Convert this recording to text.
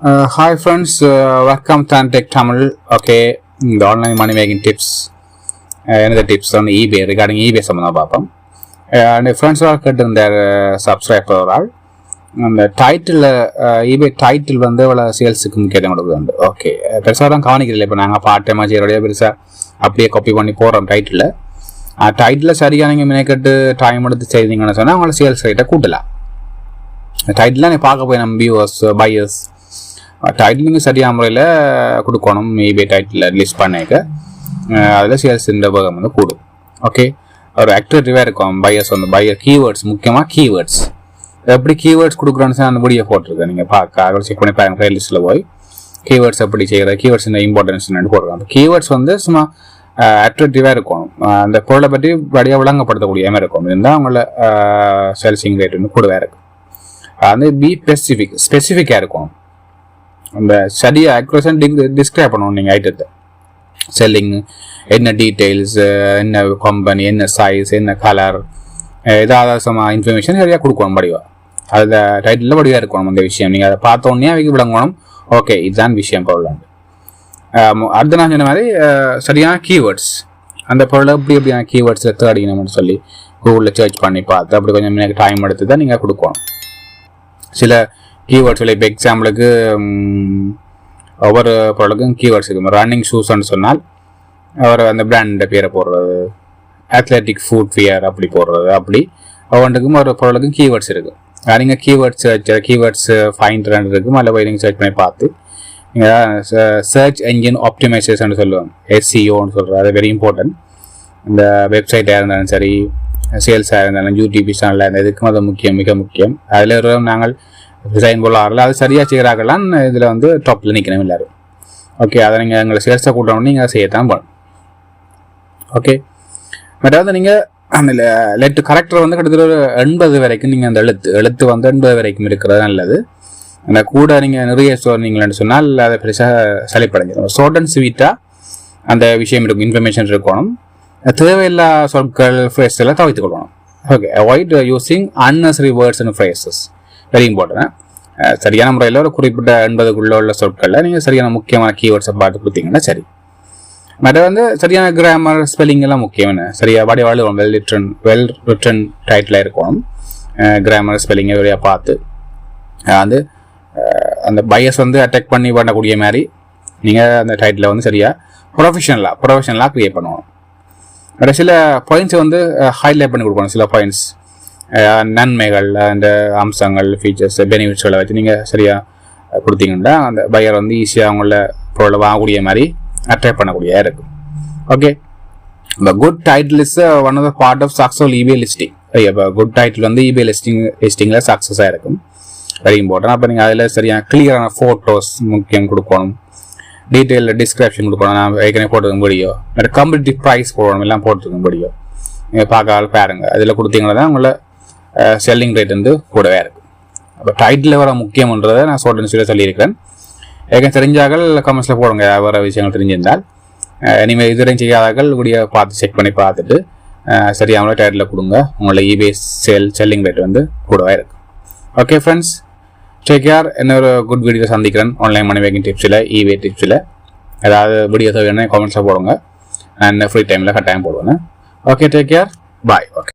Hi friends, welcome to Thanam Tech Tamil. Okay, the online money making tips. Another tips on eBay regarding eBay சம்பந்தமா and friends are getting their subscribe overall. And the title eBay title வந்து வல சேல்ஸ்க்கு முக்கியத்துவம் கொடுக்குது. Okay, பெருசா தான் கவனிக்கல. இப்போ நாங்க பார்ட் டைமா செய்யறதே பெருசா அப்படியே காப்பி பண்ணி போறோம் டைட்டில். டைட்டில் சரியா நீங்க மெனக்கெட்டு டைம் எடுத்து செய்தீங்கன்னு சொன்னா உங்களோட சேல்ஸ் ரேட்டை கூட்டலாம். டைட்டில் நீ பார்க்க போய் நம்ம வியூவர்ஸ் பையர்ஸ் டைட்டில் நீங்கள் சரியான முறையில் கொடுக்கணும். eBay டைட்டில் லிஸ்ட் பண்ணிக்க அதில் சேல்ஸ் இந்த பாகம் வந்து கூடும். ஓகே, ஒரு ஆக்டிவிட்டிவாக இருக்கும் பையர்ஸ் வந்து பையர் கீவேர்ட்ஸ், முக்கியமாக கீவேர்ட்ஸ் எப்படி கீவேர்ட்ஸ் கொடுக்குறோன்னு அந்த வீடியோ போட்டிருக்கேன். நீங்கள் பார்க்க அதில் செக் பண்ணி பாருங்க. ப்ளே லிஸ்ட்டில் போய் கீவேர்ட்ஸ் எப்படி செய்கிற கீவேர்ட்ஸ் இந்த இம்பார்ட்டன்ஸ் போடுறோம். அந்த கீவேர்ட்ஸ் வந்து சும்மா அட்ராக்டிவாக இருக்கணும். அந்த பொருளை பற்றி வழியாக விளங்கப்படுத்தக்கூடிய மாதிரி இருக்கும். இருந்தால் அவங்கள சேல்ஸிங் ரேட் வந்து கூடவே இருக்கும். அது பி ஸ்பெசிஃபிக்காக இருக்கும். அந்த சரியாக அக்யூரேஷன் டிஸ்கிரைப் பண்ணணும். நீங்கள் ஐட்டத்தை செல்லிங் என்ன டீட்டெயில்ஸ், என்ன கம்பெனி, என்ன சைஸ், என்ன கலர், ஏதாவது சம இன்ஃபர்மேஷன் சரியாக கொடுக்கணும். வடிவா அதில் டைட்டிலில் வடிவாக இருக்கணும். அந்த விஷயம் நீங்கள் அதை பார்த்தோன்னே அவைக்கு விளங்கணும். ஓகே, இதுதான் விஷயம் பொருளாண்டு. அடுத்த நான் சொன்ன மாதிரி சரியான கீவேர்ட்ஸ், அந்த பொருளை எப்படியான கீவேர்ட்ஸை தேடிக்கணும்னு சொல்லி கூகுளில் சர்ச் பண்ணி பார்த்து அப்படி கொஞ்சம் எனக்கு டைம் எடுத்து தான் நீங்கள் கொடுக்கணும். சில கீவேர்ட்ஸில் இப்போ எக்ஸாம்பிளுக்கு ஒவ்வொரு பொருளுக்கும் கீவேர்ட்ஸ் இருக்கும். ரன்னிங் ஷூஸ்ன்னு சொன்னால் அவர் அந்த பிராண்டை பேரை போடுறது, அத்லெட்டிக் ஃபுட் வியர் அப்படி போடுறது, அப்படி ஒவ்வொன்றுக்கும் ஒரு பொருளுக்கும் கீவேர்ட்ஸ் இருக்கும். நீங்கள் கீவேர்ட்ஸ் ஃபைண்ட் இருக்கும். அதில் போய் நீங்கள் சர்ச் பண்ணி பார்த்து நீங்கள் சர்ச் என்ஜின் ஆப்டிமைசேஷன் சொல்லுவாங்க, SEOன்னு சொல்கிறது. அது வெரி இம்பார்ட்டன்ட். இந்த வெப்சைட்டாக இருந்தாலும் சரி, சேல்ஸாக இருந்தாலும், யூடியூப் சேனலாக இருந்தால் இதுக்கும் அது முக்கியம், மிக முக்கியம். அதில் நாங்கள் டிசைன் போல ஆகல அது சரியாக செய்கிறாங்களான்னு இதில் வந்து டாப்பில் நிற்கணும் எல்லாரும். ஓகே, அதை நீங்கள் எங்களை சேல்ஸாக கூட்டணும்னு நீங்கள் செய்யத்தான் பண்ணணும். ஓகே, மற்றது நீங்கள் அந்த லெட்டு கரெக்டர் வந்து கிட்டத்தட்ட ஒரு 80 வரைக்கும் நீங்கள் அந்த எழுத்து வந்து 80 வரைக்கும் இருக்கிறது நல்லது. அந்த கூட நீங்கள் நிறைய சொன்னீங்களேன்னு சொன்னால் அதை பெருசாக சளிப்படைஞ்சிடும். ஷார்ட் அண்ட் ஸ்வீட்டாக அந்த விஷயம் இருக்கும், இன்ஃபர்மேஷன் இருக்கணும். தேவையில்லா சொற்கள், ஃப்ரேஸ் எல்லாம் தவிர்த்து கொள்ளணும். Okay, avoid using unnecessary words and phrases, very important. சரியான முறையில் ஒரு குறிப்பிட்ட 80க்குள்ள உள்ள சொற்களில் நீங்கள் சரியான முக்கியமான கீவேர்ட்ஸை பார்த்து கொடுத்தீங்கன்னா சரி. மற்ற வந்து சரியான கிராமர், ஸ்பெல்லிங் எல்லாம் முக்கியம். சரியாக வாடி வாழ்வோம். வெல் ரிட்டன் டைட்டில் இருக்கணும். கிராமர், ஸ்பெல்லிங்கை வழியாக பார்த்து வந்து அந்த பையஸ் வந்து அட்டாக் பண்ணி பண்ணக்கூடிய மாதிரி நீங்கள் அந்த டைட்டில் வந்து சரியாக ப்ரொஃபஷனலாக க்ரியேட் பண்ணுவோம். வேறு சில பாயிண்ட்ஸை வந்து ஹைலைட் பண்ணி கொடுக்கணும். சில பாயிண்ட்ஸ், நன்மைகள், அந்த அம்சங்கள், ஃபீச்சர்ஸ், பெனிஃபிட்ஸ்களை வச்சு நீங்கள் சரியாக கொடுத்தீங்கன்னா அந்த பையர் வந்து ஈஸியாக அவங்கள பொருளை வாங்கக்கூடிய மாதிரி அட்ராக்ட் பண்ணக்கூடியதாக இருக்கும். ஓகே, இப்போ good title is one of the part of successful eBay listing. இப்போ குட் டைட்டில் வந்து eBay லிஸ்டிங்கில் சக்ஸஸாக இருக்கும். Very important. அப்போ நீங்கள் அதில் சரியாக கிளியரான ஃபோட்டோஸ் முக்கியம் கொடுக்கணும். டீட்டெயில் டிஸ்கிரிப்ஷன் கொடுக்கணும். நான் ஏற்கனவே போட்டிருக்க வீடியோ, கம்பெட்டிவ் ப்ரைஸ் போடணும், எல்லாம் போட்டிருக்க வீடியோ நீங்கள் பார்க்க பாருங்க. அதில் கொடுத்தீங்கன்னா தான் உங்களை செல்லிங் ரேட் வந்து கூடவே இருக்கும். அப்போ டைட்டில் வர முக்கியம்ன்றதை நான் சொல்லியிருக்கிறேன். ஏற்கனவே தெரிஞ்சார்கள் கமெண்ட்ஸில் போடுங்க. வர விஷயங்கள் தெரிஞ்சிருந்தால் இனிமேல் இதுவரையும் செய்யாதார்கள் வீடியோ பார்த்து செக் பண்ணி பார்த்துட்டு சரியான டைட்டில் கொடுங்க. உங்களோட eBay செல்லிங் ரேட் வந்து கூடவே இருக்கும். Okay friends, take care. இன்னொரு குட் வீடியோ சந்திக்கிறேன். ஆன்லைன் மணி மேக்கிங் டிப்ஸில், eBay டிப்ஸில் ஏதாவது வீடியோஸ் வேணும்னா கமெண்ட்ஸில் போடுங்க. நான் ஃப்ரீ டைமில் கட்டாயம் போடுவேன். ஓகே, டேக் கேர், பாய். ஓகே.